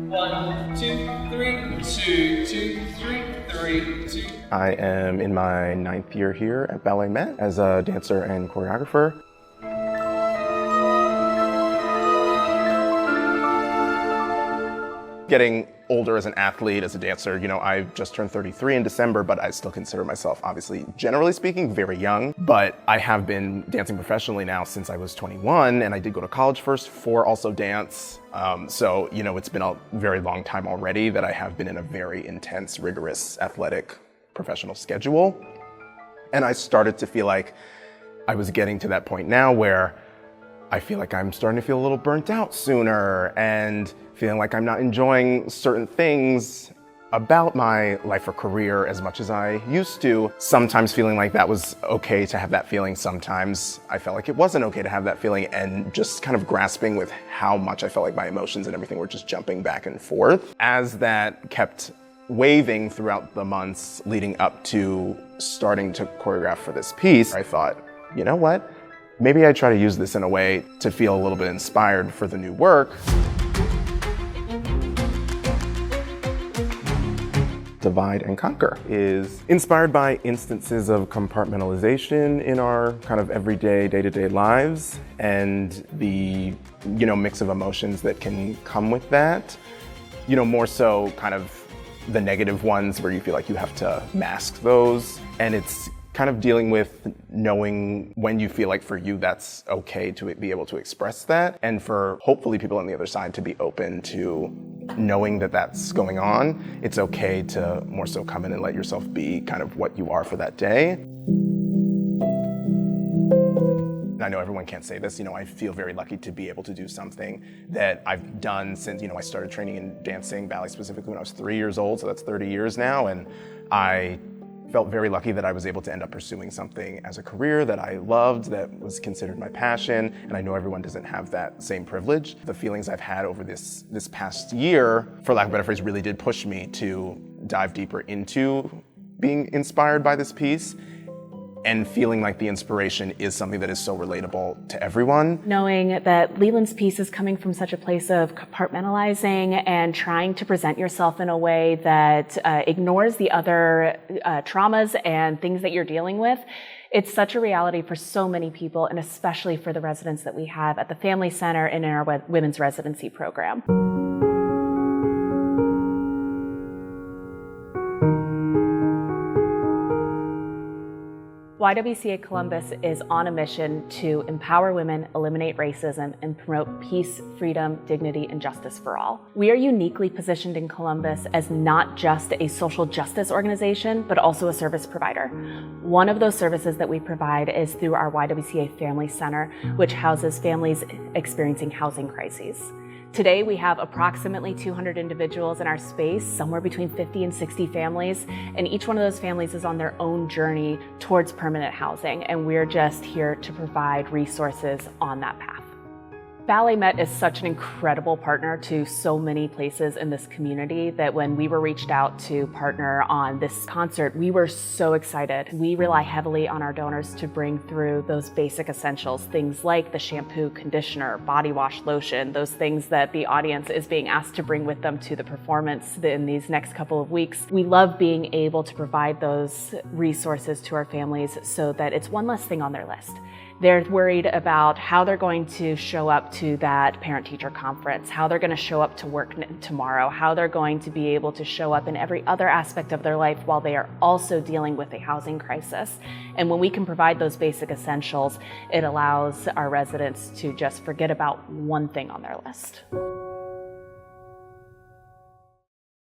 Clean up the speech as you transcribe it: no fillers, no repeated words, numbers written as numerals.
1, 2, 3, 2, 2, 3, 3, 2. I am in my 9th year here at BalletMet as a dancer and choreographer. Getting older as an athlete, as a dancer, I just turned 33 in December, but I still consider myself, obviously, generally speaking, very young. But I have been dancing professionally now since I was 21, and I did go to college first for also dance. So, it's been a very long time already that I have been in a very intense, rigorous, athletic, professional schedule. And I started to feel like I was getting to that point now where I feel like I'm starting to feel a little burnt out sooner and feeling like I'm not enjoying certain things about my life or career as much as I used to. Sometimes feeling like that was okay to have that feeling. Sometimes I felt like it wasn't okay to have that feeling, and just kind of grasping with how much I felt like my emotions and everything were just jumping back and forth. As that kept waving throughout the months leading up to starting to choreograph for this piece, I thought, you know what? Maybe I try to use this in a way to feel a little bit inspired for the new work. Divide and Conquer is inspired by instances of compartmentalization in our kind of everyday, day-to-day lives, and the, mix of emotions that can come with that. More so kind of the negative ones where you feel like you have to mask those, and it's kind of dealing with knowing when you feel like for you that's okay to be able to express that, and for hopefully people on the other side to be open to knowing that that's going on. It's okay to more so come in and let yourself be kind of what you are for that day. I know everyone can't say this, I feel very lucky to be able to do something that I've done since, I started training in dancing, ballet specifically, when I was 3 years old, so that's 30 years now, and I felt very lucky that I was able to end up pursuing something as a career that I loved, that was considered my passion, and I know everyone doesn't have that same privilege. The feelings I've had over this past year, for lack of a better phrase, really did push me to dive deeper into being inspired by this piece, and feeling like the inspiration is something that is so relatable to everyone. Knowing that Leland's piece is coming from such a place of compartmentalizing and trying to present yourself in a way that ignores the other traumas and things that you're dealing with, it's such a reality for so many people, and especially for the residents that we have at the Family Center and in our women's residency program. YWCA Columbus is on a mission to empower women, eliminate racism, and promote peace, freedom, dignity, and justice for all. We are uniquely positioned in Columbus as not just a social justice organization, but also a service provider. One of those services that we provide is through our YWCA Family Center, which houses families experiencing housing crises. Today, we have approximately 200 individuals in our space, somewhere between 50 and 60 families, and each one of those families is on their own journey towards permanent housing, and we're just here to provide resources on that path. BalletMet is such an incredible partner to so many places in this community that when we were reached out to partner on this concert, we were so excited. We rely heavily on our donors to bring through those basic essentials, things like the shampoo, conditioner, body wash, lotion, those things that the audience is being asked to bring with them to the performance in these next couple of weeks. We love being able to provide those resources to our families so that it's one less thing on their list. They're worried about how they're going to show up to that parent-teacher conference, how they're going to show up to work tomorrow, how they're going to be able to show up in every other aspect of their life while they are also dealing with a housing crisis. And when we can provide those basic essentials, it allows our residents to just forget about one thing on their list.